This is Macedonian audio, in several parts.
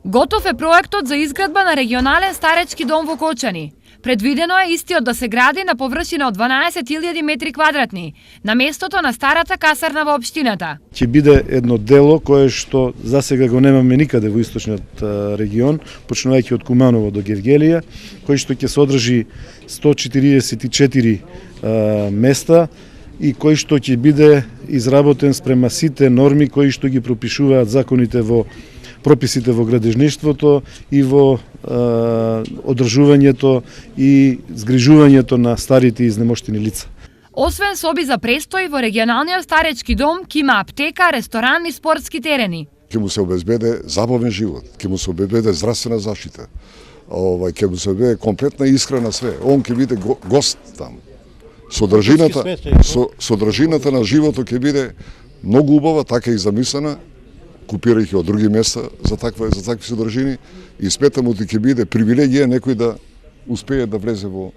Готов е проектот за изградба на регионален старечки дом во Кочани. Предвидено е истиот да се гради на површина од 12.000 метри квадратни, на местото на старата касарна во општината. Ќе биде едно дело кое што засега го немаме никаде во источниот регион, почнувајќи од Куманово до Гевгелија, кој што ќе содржи 144 места и кој што ќе биде изработен спрема сите норми кои што ги пропишуваат законите во прописите во градежништвото и во одржувањето и згрижувањето на старите и изнемоштени лица. Освен соби за престој, во регионалниот старечки дом ќе има аптека, ресторан и спортски терени. Ќе му се обезбеде забавен живот, ќе му се обезбеде здравствена заштита, ќе му се обезбеде комплетна исхрана све. Он ќе биде гост там. Содржината на животот ќе биде многу убава, така и замислена, купирајќи од други места за такви содржини, и сметам дека ќе биде привилегија некој да успее да влезе во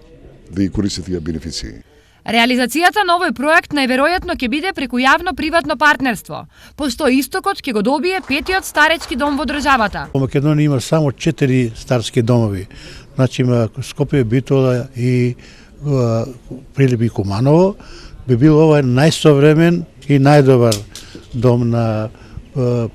да ги користи тие бенефиции. Реализацијата на овој проект најверојатно ќе биде преку јавно-приватно партнерство, пошто истокот ќе го добие петиот старечки дом во државата. Во Македонија има само 4 старски домови. Значи има Скопје, Битола и Прилеп и Куманово. Би бил ова најсовремен и најдобар дом на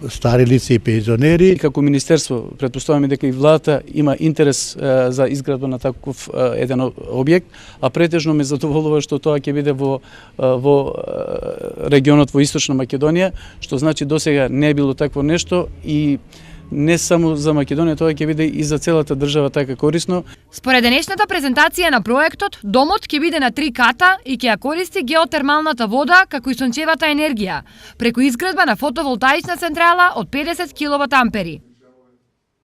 стари лица и пензионери. Како министерство претпоставаме дека и владата има интерес за изградба на таков еден објект, а претежно ме задоволува што тоа ќе биде во регионот во Источна Македонија, што значи досега не е било такво нешто и не само за Македонија, тоа ќе биде и за целата држава така корисно. Според денешната презентација на проектот, домот ќе биде на 3 ката и ќе ја користи геотермалната вода како и сончевата енергија, преку изградба на фотоволтаична централа од 50 киловат ампери.